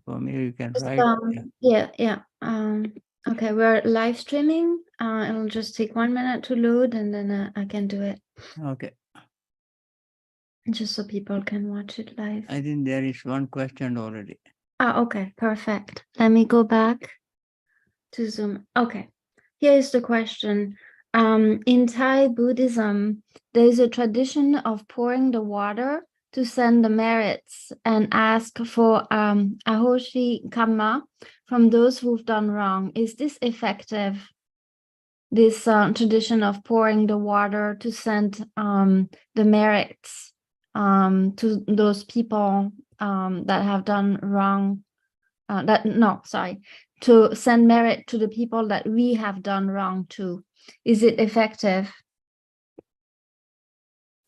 for me. You can Just, write. yeah. Okay, we're live streaming. It'll just take 1 minute to load, and then I can do it, Okay. just so people can watch it live. I think there is one question already. Okay, perfect. Let me go back to Zoom. Okay, here is the question. In Thai Buddhism, there is a tradition of pouring the water to send the merits and ask for ahoshi karma from those who've done wrong. Is this effective? This tradition of pouring the water to send the merits to those people that have done wrong. To send merit to the people that we have done wrong to. Is it effective?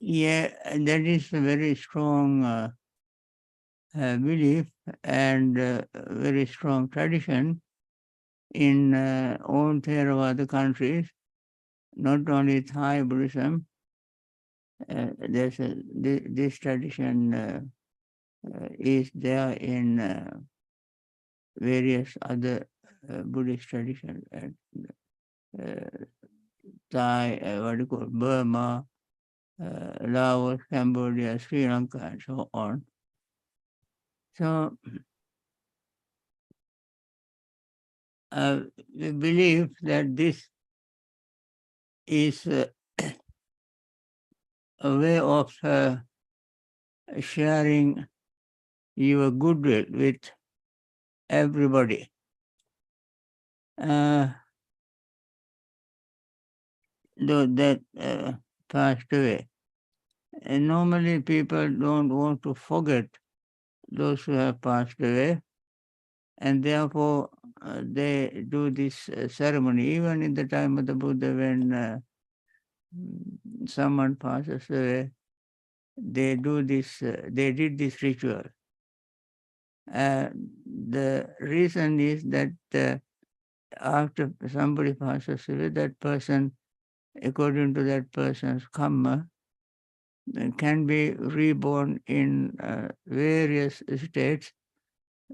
Yeah, that is a very strong belief and very strong tradition in all Theravada countries, not only Thai Buddhism. This tradition is there in various other Buddhist traditions, uh, Thai, what do you call Burma, Laos, Cambodia, Sri Lanka, and so on. So we believe that this is a way of sharing your goodwill with everybody. Though that passed away. And normally people don't want to forget those who have passed away, and therefore they do this ceremony. Even in the time of the Buddha, when someone passes away, they do this. They did this ritual. The reason is that after somebody passes away, that person, according to that person's karma, can be reborn in various states,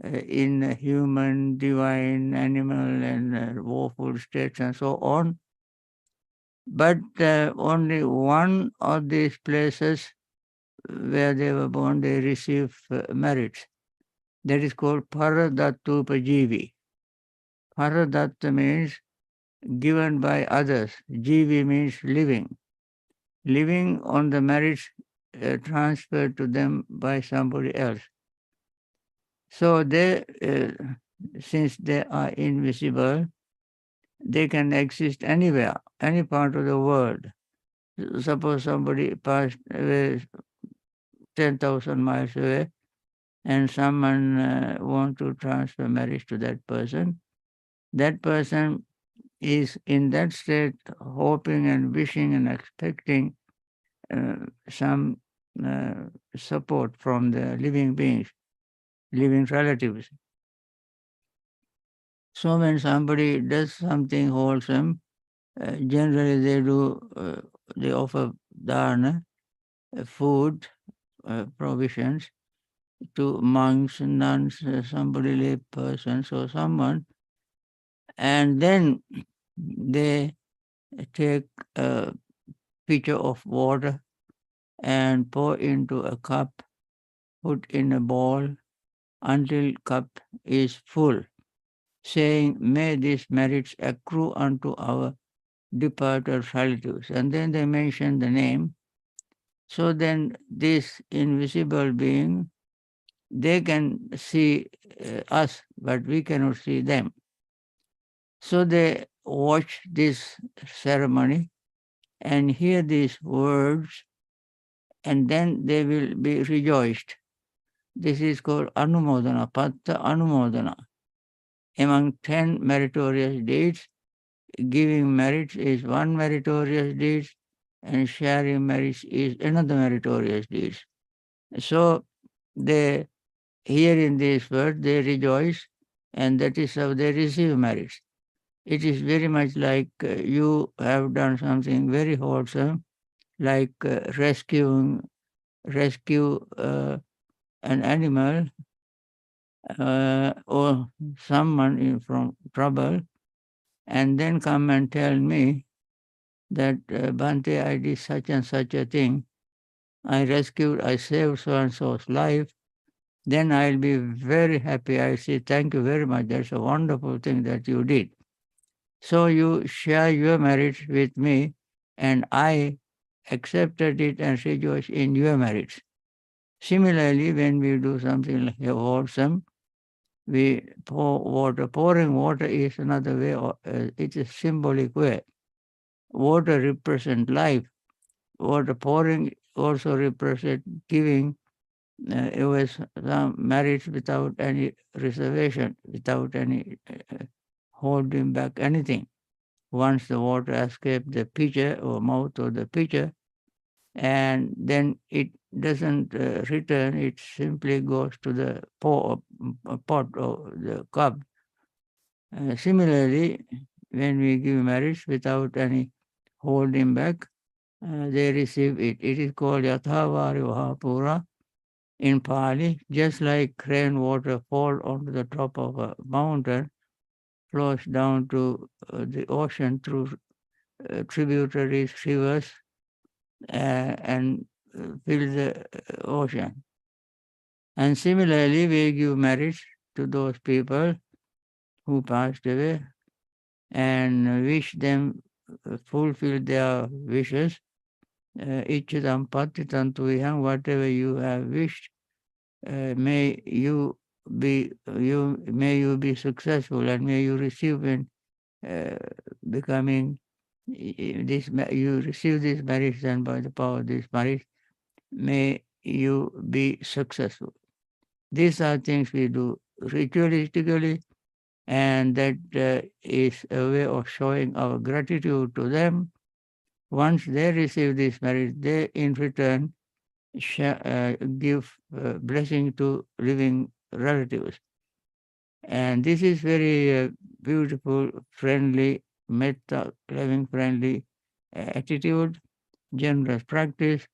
in human, divine, animal, and woeful states, and so on. But only one of these places where they were born, they receive merits. That is called Paradattupajivi. Paradatta means given by others. Jivi means living. Living on the merits transferred to them by somebody else. So they, since they are invisible, they can exist anywhere, any part of the world. Suppose somebody passed away 10,000 miles away, and someone want to transfer marriage to that person. That person is in that state, hoping and wishing and expecting some support from the living beings, living relatives. So when somebody does something wholesome, generally they offer dana, food, provisions to monks, nuns, somebody lay persons or someone, and then they take a pitcher of water and pour into a cup, put in a bowl until cup is full, saying, "May these merits accrue unto our departed relatives." And then they mention the name. So then this invisible being, they can see us, but we cannot see them. So they watch this ceremony and hear these words, and then they will be rejoiced. This is called Anumodana, Patta Anumodana. Among 10 meritorious deeds, giving merits is one meritorious deed, and sharing merits is another meritorious deed. So they hear in this word, they rejoice, and that is how they receive merits. It is very much like you have done something very wholesome, like rescue an animal or someone from trouble, and then come and tell me that Bhante, I did such and such a thing, I saved so and so's life, then I'll be very happy. I'll say, thank you very much. That's a wonderful thing that you did. So you share your merits with me, and I accepted it and rejoice in your merits. Similarly, when we do something like wholesome, we pour water. Pouring water is another way, it's a symbolic way. Water represents life. Water pouring also represents giving. It was some marriage without any reservation, without any holding back anything. Once the water escapes the pitcher or mouth of the pitcher, and then it doesn't return, it simply goes to the pot or the cup. Similarly, when we give marriage without any holding back, they receive it. It is called Yathavari Vahapura in Pali, just like rainwater fall onto the top of a mountain, flows down to the ocean through tributaries, rivers, and fill the ocean. And similarly, we give marriage to those people who passed away and wish them fulfill their wishes. Ichidam patitam tuham, whatever you have wished, may you be successful, and may you receive in becoming you receive this marriage, and by the power of this marriage, may you be successful. These are things we do ritualistically, and that is a way of showing our gratitude to them. Once they receive this marriage, they in return give blessing to living relatives. And this is very beautiful, friendly, metta, loving, friendly attitude, generous practice,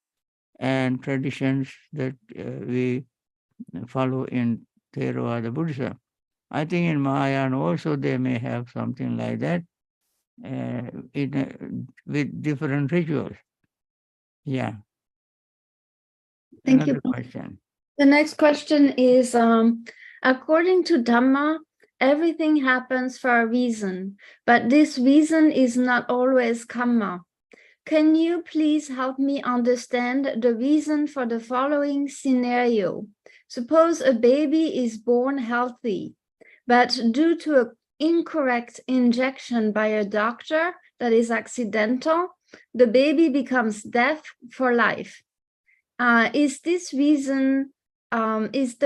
and traditions that we follow in Theravada Buddhism. I think in Mahayana also they may have something like that with different rituals. Yeah. Thank you. Another question. The next question is according to Dhamma, everything happens for a reason, but this reason is not always karma. Can you please help me understand the reason for the following scenario? Suppose a baby is born healthy, but due to an incorrect injection by a doctor that is accidental, the baby becomes deaf for life. Is the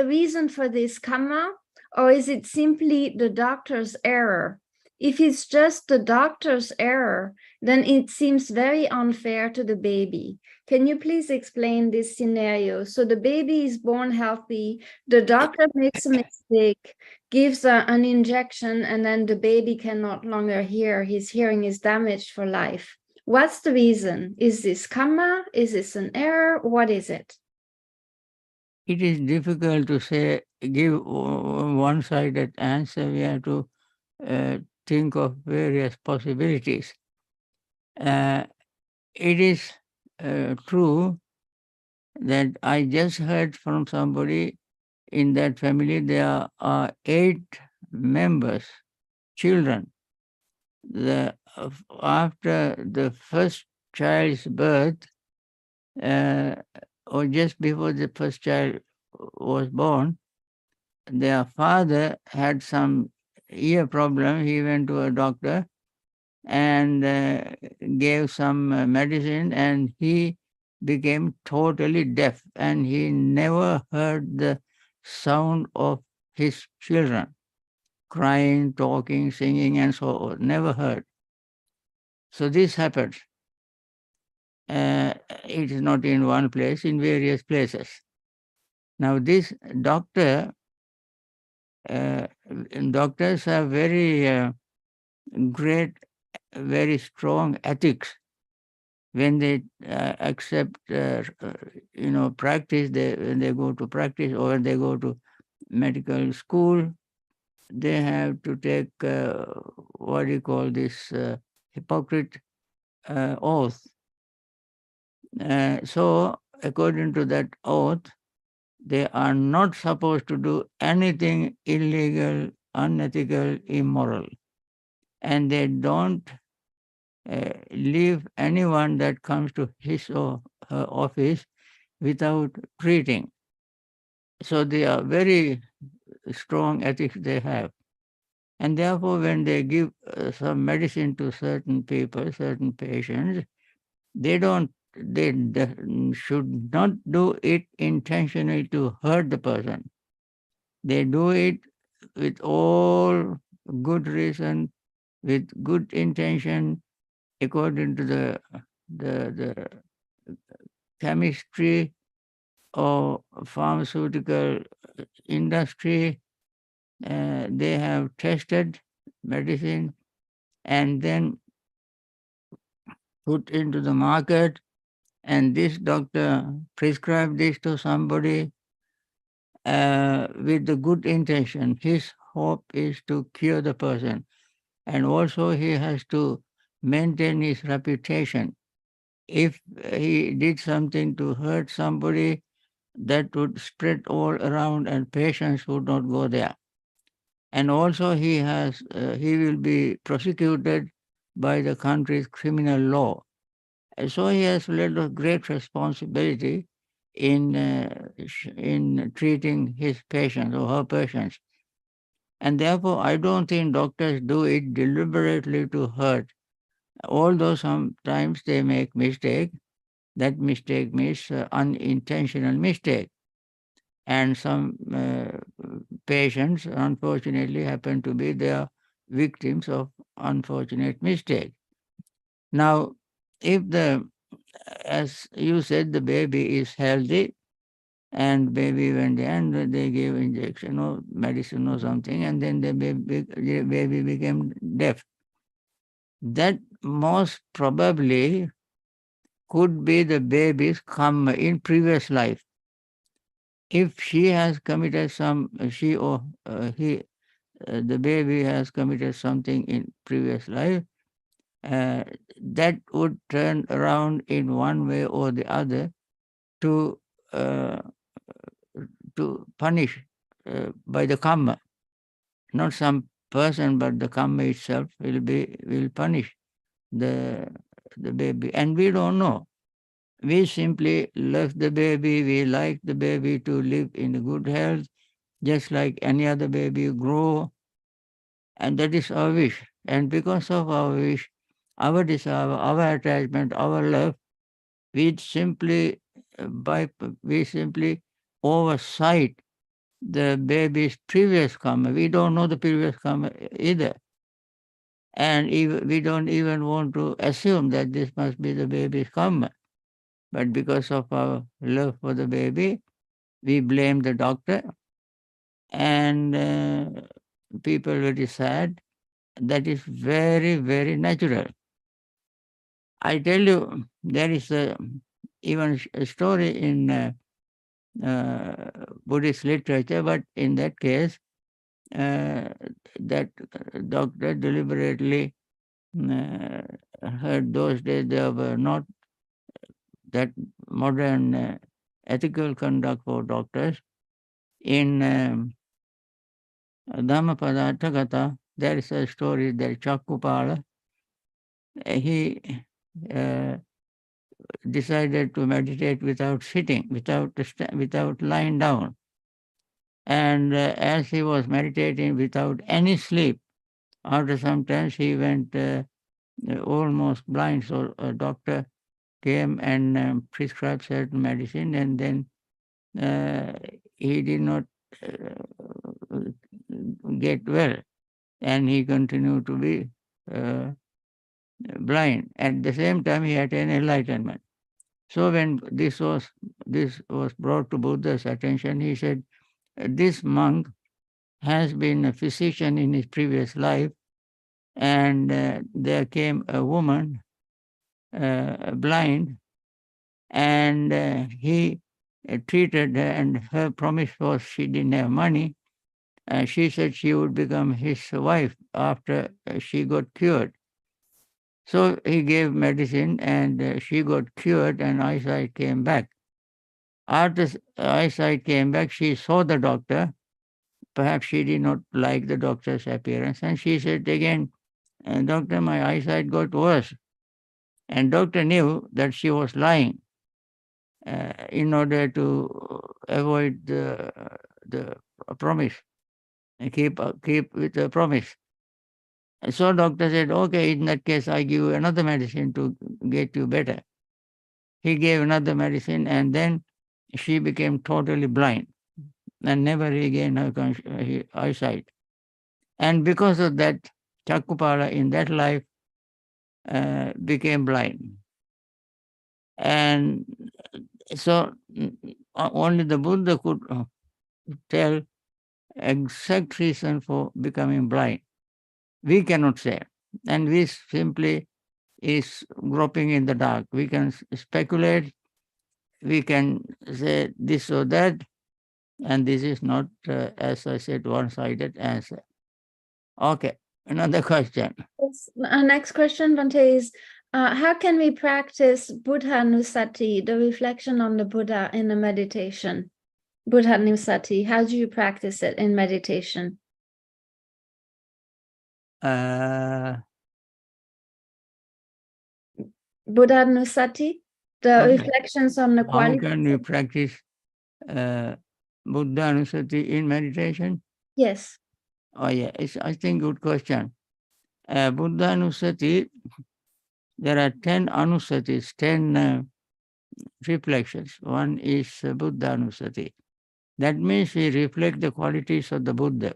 reason for this karma, or is it simply the doctor's error? If it's just the doctor's error, then it seems very unfair to the baby. Can you please explain this scenario? So the baby is born healthy, the doctor makes a mistake, gives an injection, and then the baby can no longer hear. His hearing is damaged for life. What's the reason? Is this karma? Is this an error? What is it? It is difficult to say, give one-sided answer. We have to think of various possibilities. It is true that I just heard from somebody in that family there are 8 members, children. After the first child's birth, or just before the first child was born, their father had some ear problem. He went to a doctor and gave some medicine, and he became totally deaf, and he never heard the sound of his children crying, talking, singing, and so on. Never heard. So this happens. It is not in one place, in various places. Now this doctor, doctors have very great, very strong ethics. When they accept, practice, when they go to practice, or when they go to medical school, they have to take what do you call this Hippocratic oath. So, according to that oath, they are not supposed to do anything illegal, unethical, immoral, and they don't leave anyone that comes to his or her office without treating. So they are very strong ethics they have. And therefore, when they give some medicine to certain people, certain patients, they should not do it intentionally to hurt the person. They do it with all good reason, with good intention, according to the chemistry or pharmaceutical industry. They have tested medicine and then put into the market, and this doctor prescribed this to somebody with the good intention. His hope is to cure the person, and also he has to maintain his reputation. If he did something to hurt somebody, that would spread all around and patients would not go there. And also he will be prosecuted by the country's criminal law. And so he has a lot of great responsibility in treating his patients or her patients. And therefore, I don't think doctors do it deliberately to hurt. Although sometimes they make mistake, that mistake means unintentional mistake. And some patients, unfortunately, happen to be their victims of unfortunate mistake. Now, if as you said, the baby is healthy, and baby went there and they gave injection or medicine or something, and then the baby became deaf. That most probably could be the baby's karma in previous life. If she has committed she or he, the baby has committed something in previous life, uh, that would turn around in one way or the other to uh, to punish by the karma. Not some person, but the karma itself will punish the the baby, and we don't know. We simply love the baby. We like the baby to live in good health, just like any other baby grow, and that is our wish. And because of our wish, our desire, our attachment, our love, we simply we simply oversight the baby's previous karma. We don't know the previous karma either. And we don't even want to assume that this must be the baby's karma. But because of our love for the baby, we blame the doctor, and people very sad. That is very, very natural. I tell you, there is even a story in Buddhist literature, but in that case, that doctor deliberately heard those days there were not that modern ethical conduct for doctors. In Dhammapada, there is a story that Chakupala, he uh, decided to meditate without sitting, without lying down. And as he was meditating without any sleep, after some time he went almost blind. So a doctor came and prescribed certain medicine, and then he did not get well, and he continued to be blind. At the same time, he attained enlightenment. So when this was brought to Buddha's attention, he said, "This monk has been a physician in his previous life, and there came a woman, blind, and he treated her, and her promise was she didn't have money, And she said she would become his wife after she got cured. So he gave medicine and she got cured and eyesight came back. After eyesight came back, she saw the doctor. Perhaps she did not like the doctor's appearance and she said again, Doctor, my eyesight got worse. And doctor knew that she was lying in order to avoid the promise, and keep with the promise. And so doctor said, okay, in that case, I give you another medicine to get you better. He gave another medicine and then she became totally blind and never regained her eyesight. And because of that, Chakupala in that life became blind. And so only the Buddha could tell exact reason for becoming blind. We cannot say. And we simply is groping in the dark. We can speculate, we can say this or that, and this is not, as I said, one-sided answer. Okay, another question. Yes. Our next question, Bhante, is how can we practice Buddhanusati, the reflection on the Buddha in the meditation? Buddhanusati, how do you practice it in meditation? Uh, Buddhanusati, the okay. reflections on the How qualities. can we practice uh, Buddha Anusati in meditation? Yes. Oh yeah, it's I think good question. Buddha Anusati, there are 10 Anusatis, 10 reflections. One is Buddha Anusati. That means we reflect the qualities of the Buddha.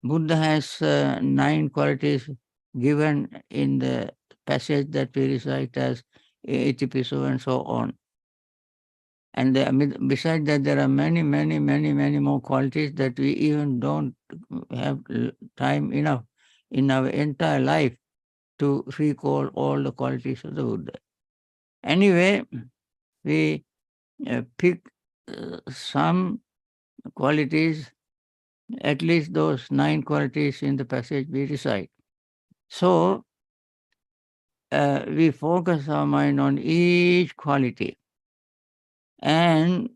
Buddha has 9 qualities given in the passage that we recite as Itipiso and so on. And besides that, there are many, many, many, many more qualities that we even don't have time enough in our entire life to recall all the qualities of the Buddha. Anyway, we pick some qualities, at least those 9 qualities in the passage we recite. So, we focus our mind on each quality and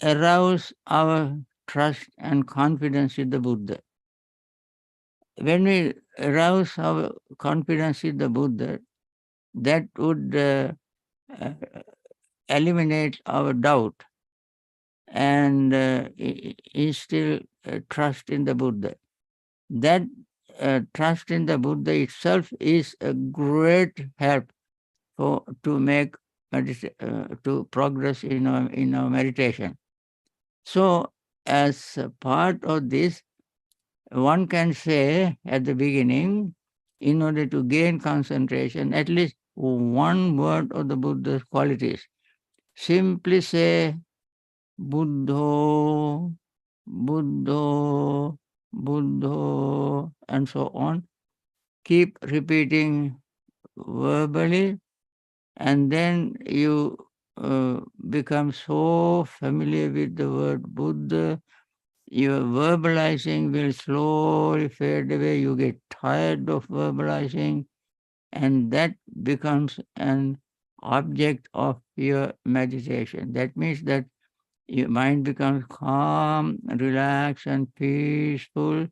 arouse our trust and confidence in the Buddha. When we arouse our confidence in the Buddha, that would uh, eliminate our doubt and instill trust in the Buddha. That trust in the Buddha itself is a great help for to make to progress in our meditation. So, as a part of this, one can say at the beginning, in order to gain concentration, at least one word of the Buddha's qualities. Simply say Buddho, Buddho, Buddho, and so on. Keep repeating verbally, and then you become so familiar with the word Buddha, your verbalizing will slowly fade away. You get tired of verbalizing, and that becomes an object of your meditation. That means that your mind becomes calm, relaxed, and peaceful,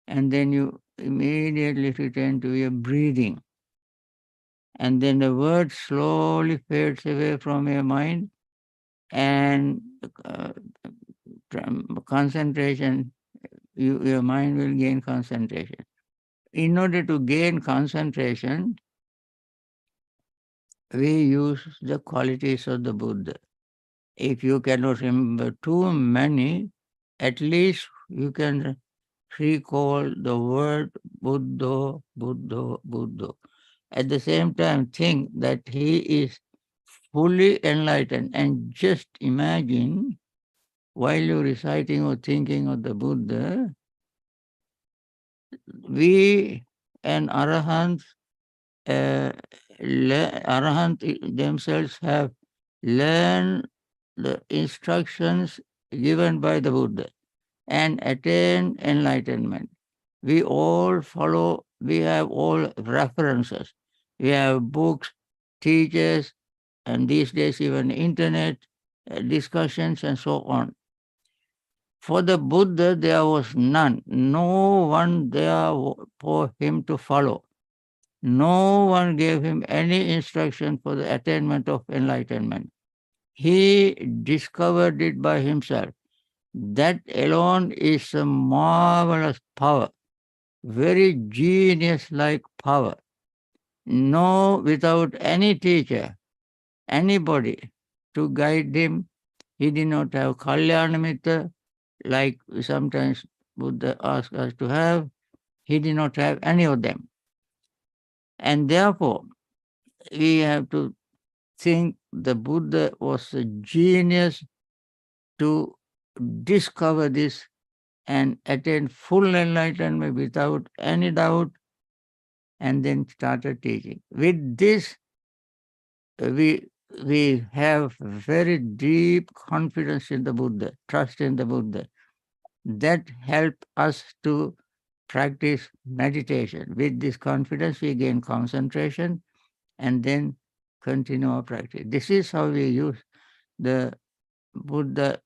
and then you immediately return to your breathing. And then the word slowly fades away from your mind, and uh, concentration, your mind will gain concentration. In order to gain concentration, we use the qualities of the Buddha. If you cannot remember too many, at least you can recall the word Buddha, Buddha, Buddha. At the same time, think that he is fully enlightened, and just imagine while you're reciting or thinking of the Buddha, we and Arahants, Arahant themselves have learned the instructions given by the Buddha. and attain enlightenment. We have all references. We have books, teachers, and these days even internet discussions and so on. For the Buddha, there was none. No one there for him to follow. No one gave him any instruction for the attainment of enlightenment. He discovered it by himself. That alone is a marvelous power, very genius like power. No, without any teacher, anybody to guide him. He did not have Kalyanamita, like sometimes Buddha asks us to have. He did not have any of them. And therefore, we have to think the Buddha was a genius to discover this and attain full enlightenment without any doubt, and then started teaching. With this, we have very deep confidence in the Buddha, trust in the Buddha. That help us to practice meditation. With this confidence, we gain concentration and then continue our practice. This is how we use the Buddha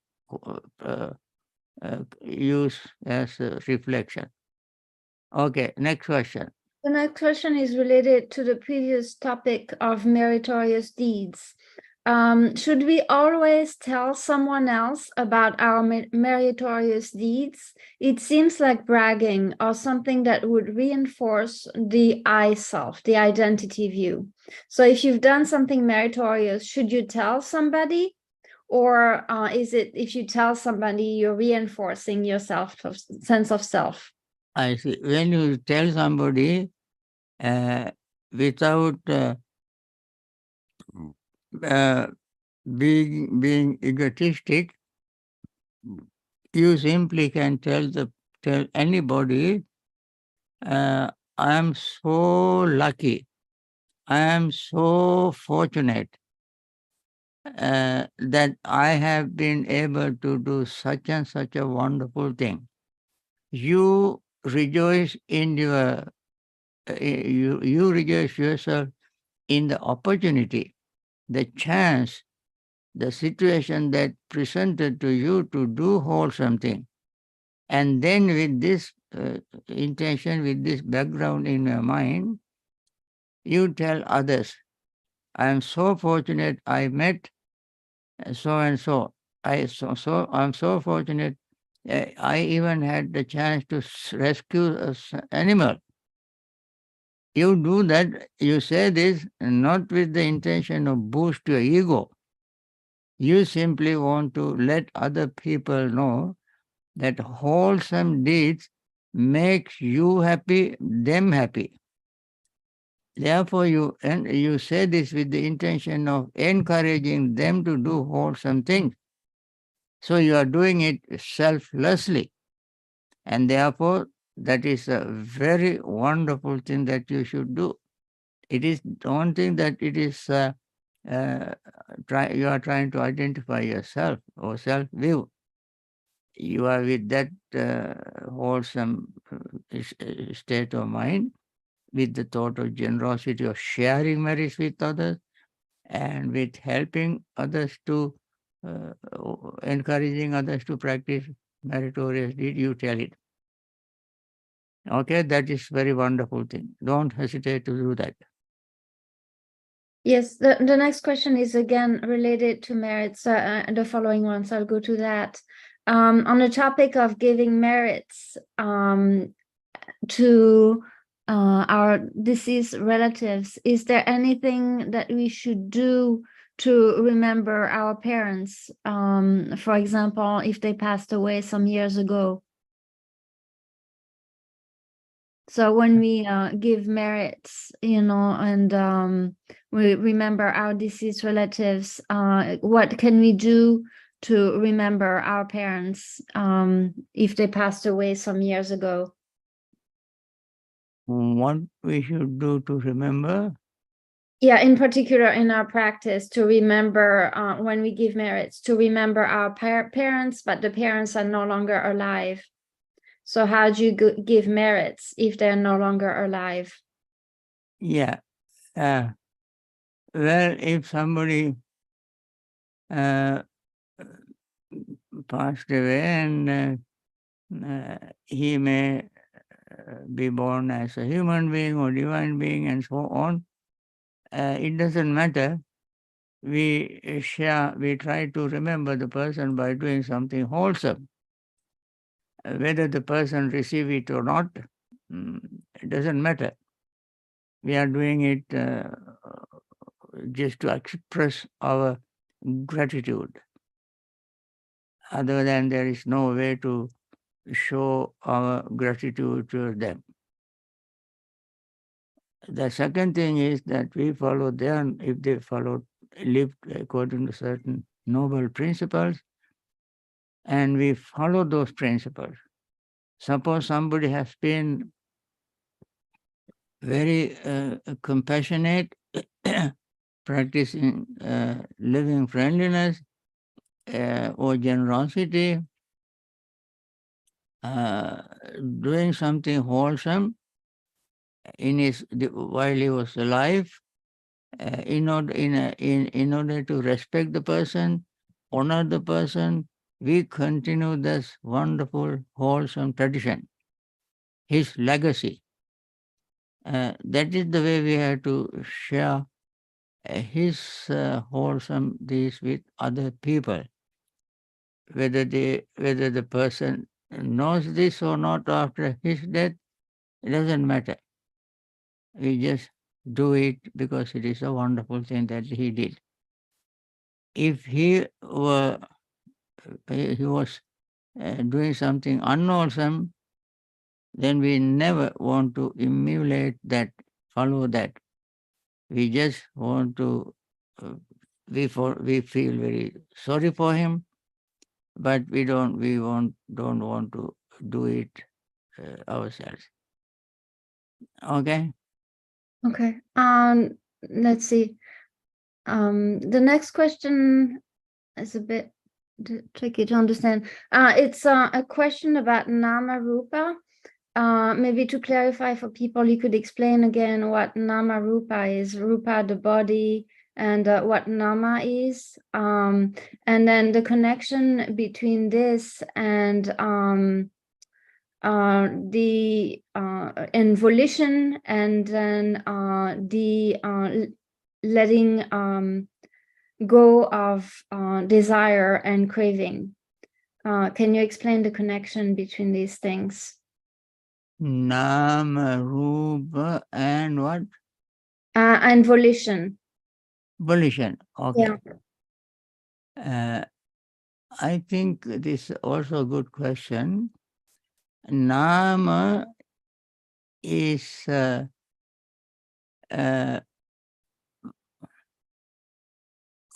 use as a reflection. Okay, next question. The next question is related to the previous topic of meritorious deeds. Should we always tell someone else about our meritorious deeds? It seems like bragging or something that would reinforce the I self, the identity view. So if you've done something meritorious, should you tell somebody? Or is it if you tell somebody, you're reinforcing your sense of self? I see. When you tell somebody without being egotistic, you simply can tell anybody, I am so lucky, I am so fortunate that I have been able to do such and such a wonderful thing. You rejoice in you rejoice yourself in the opportunity, the chance, the situation that presented to you to do wholesome thing. And then with this intention, with this background in your mind, you tell others, I am so fortunate I met so and so. I'm so fortunate. I even had the chance to rescue an animal. You do that, you say this not with the intention of boost your ego. You simply want to let other people know that wholesome deeds makes you happy, them happy. Therefore, you say this with the intention of encouraging them to do wholesome things. So you are doing it selflessly. And therefore, that is a very wonderful thing that you should do. It is one thing that it is you are trying to identify yourself or self-view. You are with that wholesome state of mind, with the thought of generosity of sharing merits with others, and with helping others to encouraging others to practice meritorious deed, you tell it. Okay, that is very wonderful thing. Don't hesitate to do that. Yes, the next question is again related to merits, the following ones, I'll go to that. On the topic of giving merits to our deceased relatives, is there anything that we should do to remember our parents? For example, if they passed away some years ago. So when we give merits, and we remember our deceased relatives, what can we do to remember our parents if they passed away some years ago? What we should do to remember? Yeah, in particular in our practice, to remember when we give merits, to remember our parents, but the parents are no longer alive. So how do you give merits if they're no longer alive? Yeah. Well, if somebody passed away and he may be born as a human being or divine being and so on, it doesn't matter. We try to remember the person by doing something wholesome. Whether the person receive it or not, it doesn't matter. We are doing it just to express our gratitude. Other than there is no way to show our gratitude to them. The second thing is that we follow them if they lived according to certain noble principles, and we follow those principles. Suppose somebody has been very compassionate, practicing living friendliness or generosity, doing something wholesome while he was alive, in order to respect the person, honor the person, we continue this wonderful, wholesome tradition, his legacy. That is the way we have to share his wholesome deeds with other people. Whether the person knows this or not after his death, it doesn't matter. We just do it because it is a wonderful thing that he did. If he was doing something unwholesome, then we never want to emulate that, follow that. We just want to, we feel very sorry for him, but don't want to do it ourselves. Okay. Okay. Let's see. The next question is a bit tricky to understand. It's a question about Nama Rupa. Maybe to clarify for people, you could explain again what Nama Rupa is. Rupa, the body, and what Nama is. And then the connection between this and the and volition, and then the letting go of desire and craving. Can you explain the connection between these things? Nama, Rupa, and what? And volition. Volition. Okay. Yeah. I think this is also a good question. Nama is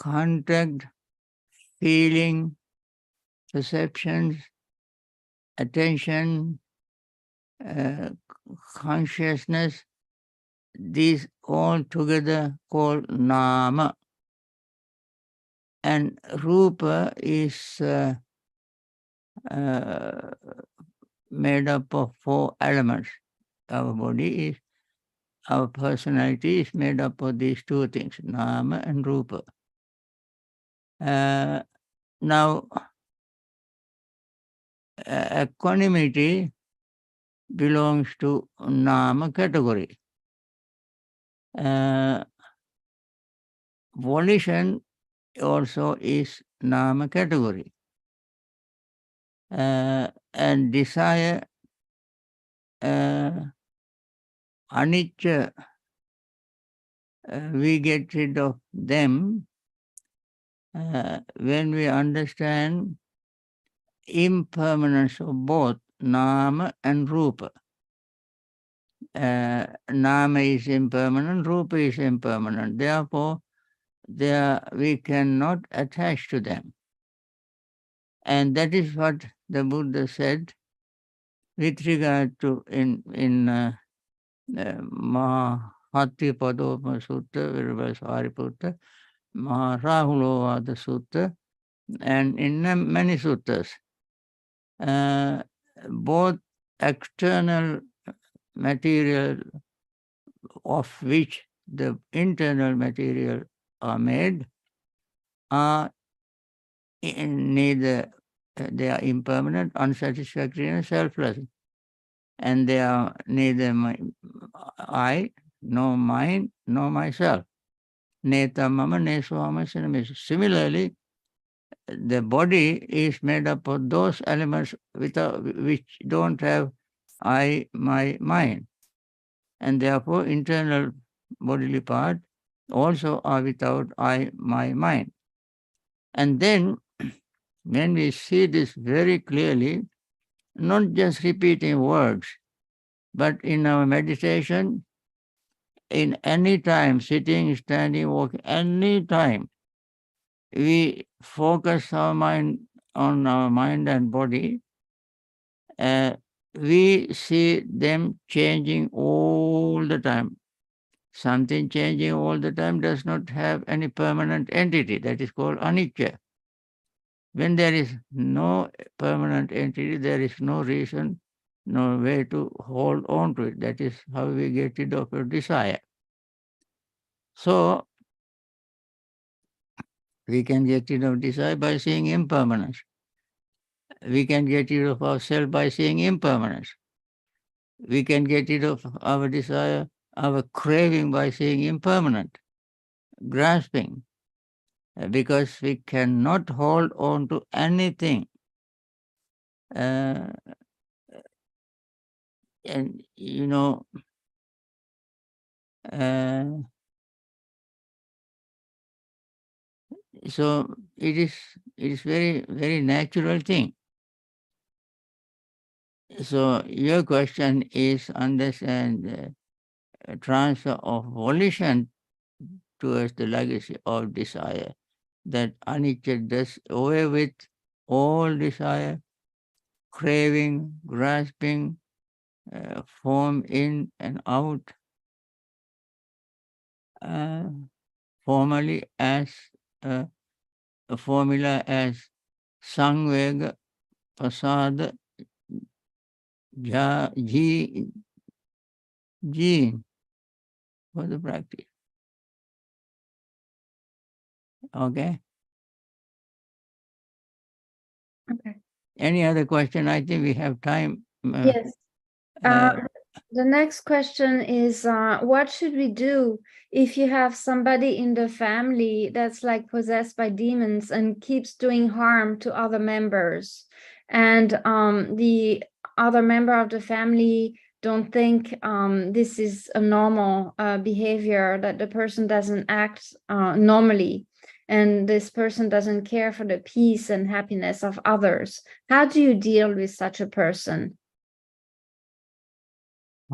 contact, feeling, perceptions, attention, consciousness, these all together called Nama. And Rupa is made up of 4 elements. Our body is, our personality is made up of these 2 things, Nama and Rupa. Now, equanimity belongs to Nama category. Volition also is Nama category. And desire, anicca, we get rid of them when we understand impermanence of both Nama and Rupa. Nama is impermanent, Rupa is impermanent. Therefore, we cannot attach to them. And that is what the Buddha said with regard to in Hattipadopama Sutta, Virabhas Hariputta, Maharahuluvada Sutta, and in many suttas. Both external material of which the internal material are made are neither they are impermanent, unsatisfactory, and selfless, and they are neither I, nor mine, nor myself. Neta mama, ne swama, sinamisa. Similarly, the body is made up of those elements which don't have I, my, mine, and therefore internal bodily part also are without I, my, mine. And then when we see this very clearly, not just repeating words, but in our meditation, in any time, sitting, standing, walking, any time, we focus our mind on our mind and body, we see them changing all the time. Something changing all the time does not have any permanent entity. That is called anicca. When there is no permanent entity, there is no reason, no way to hold on to it. That is how we get rid of a desire. So, we can get rid of desire by seeing impermanence. We can get rid of ourselves by seeing impermanence. We can get rid of our desire, our craving by seeing impermanent, grasping, because we cannot hold on to anything. Uh, and you know, uh, so it is very natural thing. So your question is understand transfer of volition towards the legacy of desire, that anicca does away with all desire, craving, grasping, form in and out, uh, formally as a formula as Sangvega, Pasada, Ji, Ji for the practice. Okay. Okay. Any other question? I think we have time. Yes. Uh, The next question is, what should we do if you have somebody in the family that's like possessed by demons and keeps doing harm to other members, and the other member of the family don't think this is a normal behavior, that the person doesn't act normally, and this person doesn't care for the peace and happiness of others? How do you deal with such a person?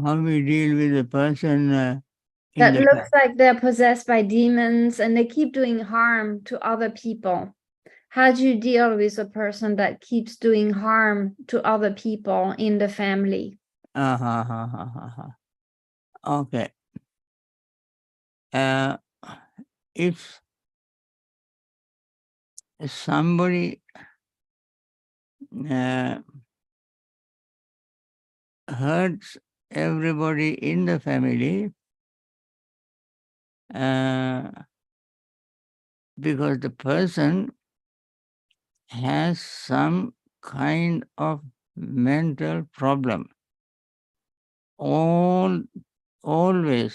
how we deal with a person in That the looks like they're possessed by demons and they keep doing harm to other people. How do you deal with a person that keeps doing harm to other people in the family? Okay. If somebody uh, hurts everybody in the family uh, because the person has some kind of mental problem. Always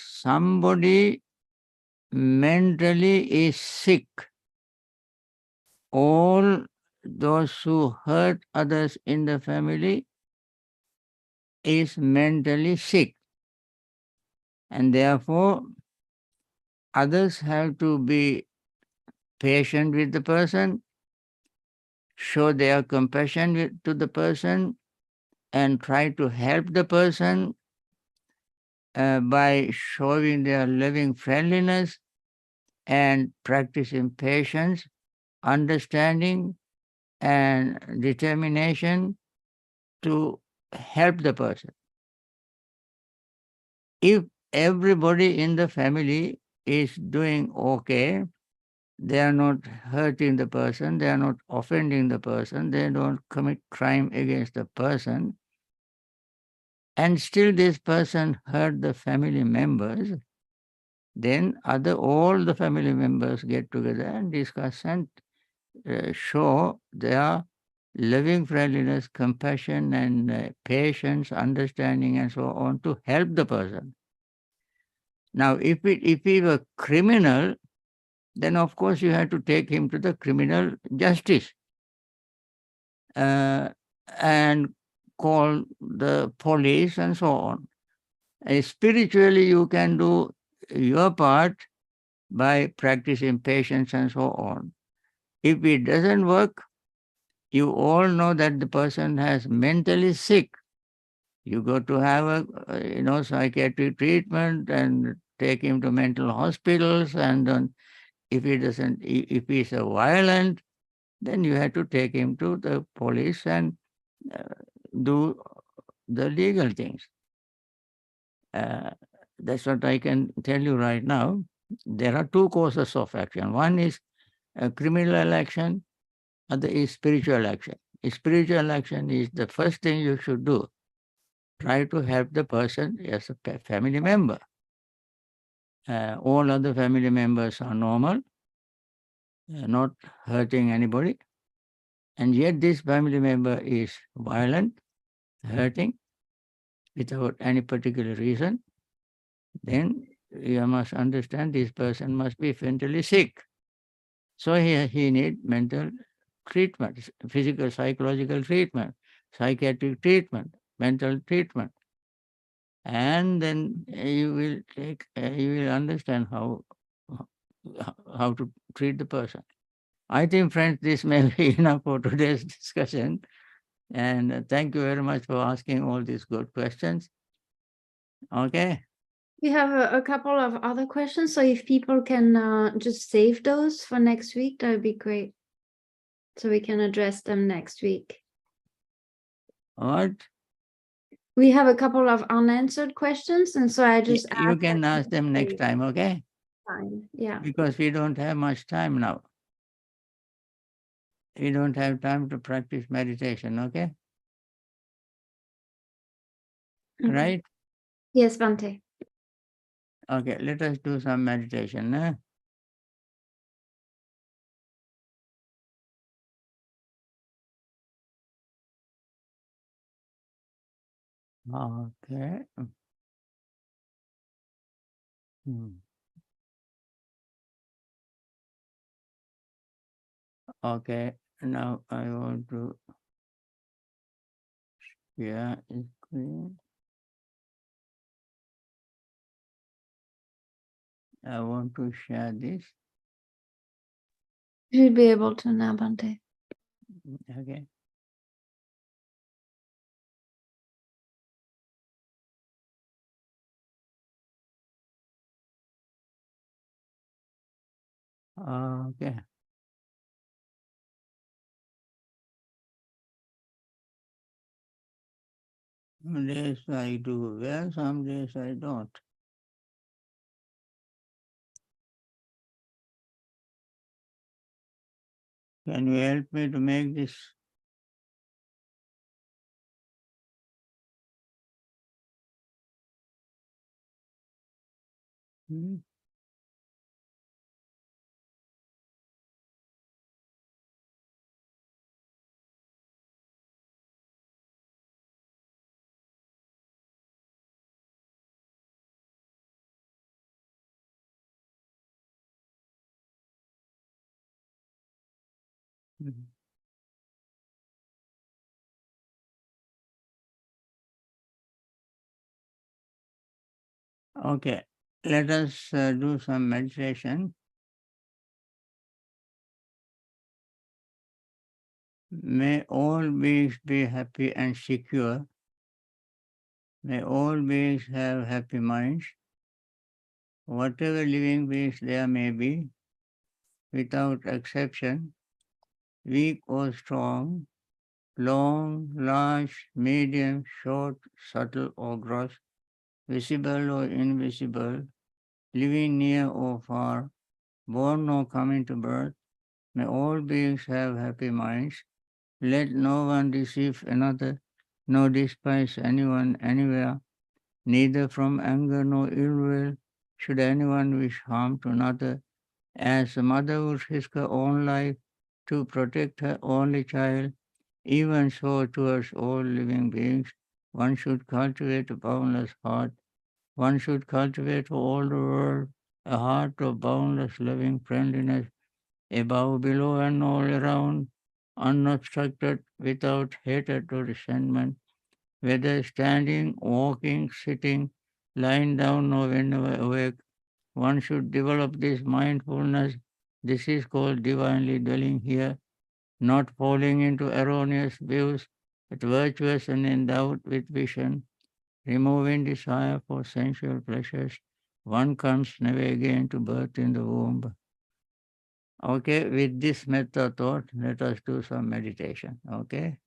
somebody mentally is sick. All those who hurt others in the family is mentally sick, and therefore others have to be patient with the person, show their compassion to the person, and try to help the person by showing their loving friendliness and practicing patience, understanding, and determination to help the person. If everybody in the family is doing okay. They are not hurting the person, they are not offending the person, they don't commit crime against the person, and still this person hurt the family members, then all the family members get together and discuss and show their loving friendliness, compassion, and patience, understanding, and so on to help the person. Now, if he were criminal, then of course you have to take him to the criminal justice uh, and call the police and so on. Spiritually, you can do your part by practicing patience and so on. If it doesn't work, you all know that the person has mentally sick. You go to have a psychiatric treatment and take him to mental hospitals, and if he doesn't, if he's a violent, then you have to take him to the police and uh, do the legal things. Uh, that's what I can tell you right now. There are two courses of action. One is criminal action, other is spiritual action. Spiritual action is the first thing you should do. Try to help the person as a family member. All other family members are normal, not hurting anybody. And yet this family member is violent, hurting, without any particular reason. Then you must understand this person must be mentally sick. So he need mental treatment, physical, psychological treatment, psychiatric treatment, mental treatment. And then you will understand how to treat the person. I think, friends, this may be enough for today's discussion. And thank you very much for asking all these good questions. Okay. We have a couple of other questions, so if people can just save those for next week, that would be great. So we can address them next week. All right. We have a couple of unanswered questions, and so I just You asked can that ask them next time, okay? time. Yeah. Because we don't have much time now. We don't have time to practice meditation, okay? Okay. Right? Yes, Bhante. Okay, let us do some meditation. Eh? Okay. Hmm. Okay, now I want to share screen. I want to share this. You should be able to now, Bhante. Okay. Okay. Some days I do well, some days I don't. Can you help me to make this? Hmm? Mhm. Okay, let us do some meditation. May all beings be happy and secure. May all beings have happy minds. Whatever living beings there may be, without exception, weak or strong, long, large, medium, short, subtle or gross, visible or invisible, living near or far, born or coming to birth, may all beings have happy minds. Let no one deceive another, nor despise anyone anywhere, neither from anger nor ill will should anyone wish harm to another, as a mother would risk her own life to protect her only child. Even so, towards all living beings, one should cultivate a boundless heart. One should cultivate for all the world a heart of boundless loving friendliness, above, below, and all around, unobstructed, without hatred or resentment, whether standing, walking, sitting, lying down, or whenever awake. One should develop this mindfulness. This is called divinely dwelling here, not falling into erroneous views, but virtuous and endowed with vision, removing desire for sensual pleasures. One comes never again to birth in the womb. Okay, with this method thought, let us do some meditation. Okay.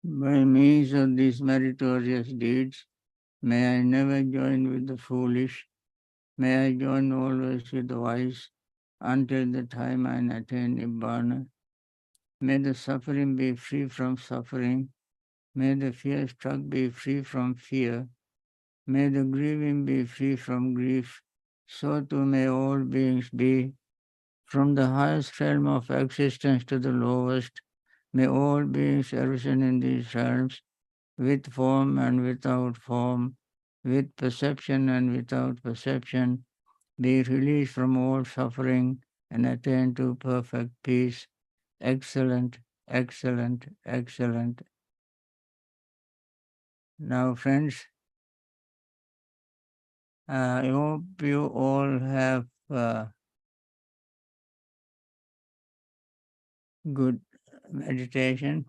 By means of these meritorious deeds, may I never join with the foolish, may I join always with the wise, until the time I attain Bhavana. May the suffering be free from suffering, may the fear-struck be free from fear, may the grieving be free from grief, so too may all beings be. From the highest realm of existence to the lowest, may all beings arisen in these realms, with form and without form, with perception and without perception, be released from all suffering and attain to perfect peace. Excellent, excellent, excellent. Now, friends, I hope you all have good meditation.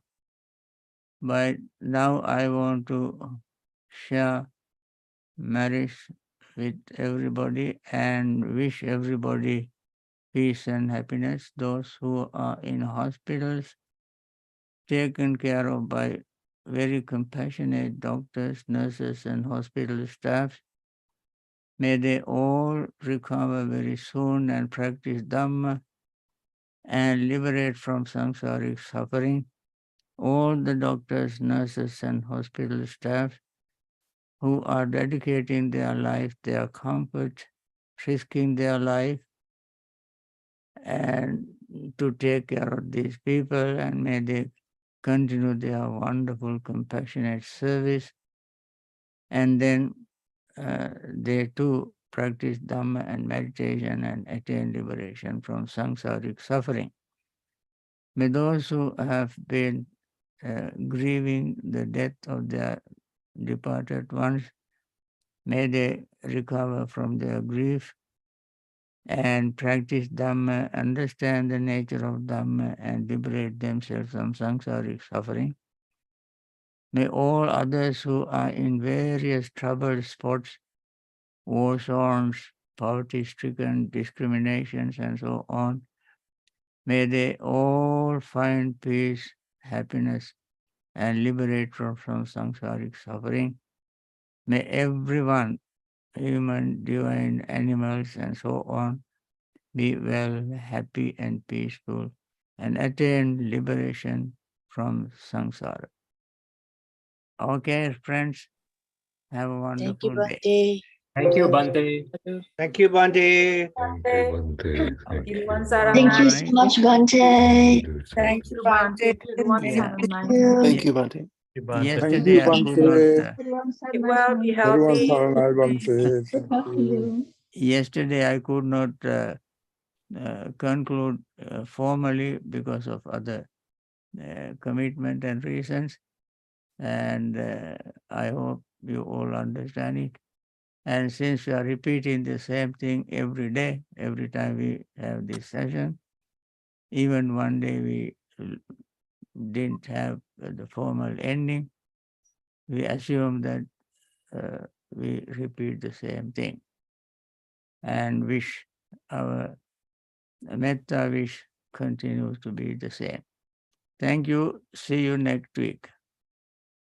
But now I want to share marriage with everybody and wish everybody peace and happiness. Those who are in hospitals, taken care of by very compassionate doctors, nurses, and hospital staffs, may they all recover very soon and practice Dhamma and liberate from samsaric suffering. All the doctors, nurses, and hospital staff who are dedicating their life, their comfort, risking their life, and to take care of these people, and may they continue their wonderful, compassionate service, and then they too practice Dhamma and meditation and attain liberation from samsaric suffering. May those who have been grieving the death of their departed ones, may they recover from their grief and practice Dhamma, understand the nature of Dhamma, and liberate themselves from samsaric suffering. May all others who are in various troubled spots, war zones, poverty-stricken, discriminations, and so on, may they all find peace, happiness, and liberate from samsaric suffering. May everyone, human, divine, animals, and so on, be well, happy, and peaceful, and attain liberation from samsara. Okay, friends, have a Thank you, wonderful day. Bhante. Thank you, Bhante. Thank you, Bhante. Thank you, Bhante. Thank Okay. you. Thank you so much, Bhante. Thank you, Bhante. Yeah. Thank you, Bhante. Thank Yesterday you, I could not. Bhante. Get well, be Everyone healthy. saranai, Bhante. Thank you. Yesterday I could not conclude formally because of other commitment and reasons, and I hope you all understand it. And since we are repeating the same thing every day, every time we have this session, even one day we didn't have the formal ending, we assume that we repeat the same thing and wish our metta wish continues to be the same. Thank you. See you next week.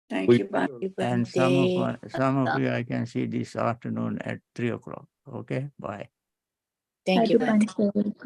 Thank you, Bhante. And some of you I can see this afternoon at 3 o'clock. Okay, bye. Thank you, Bhante. Bhante. Good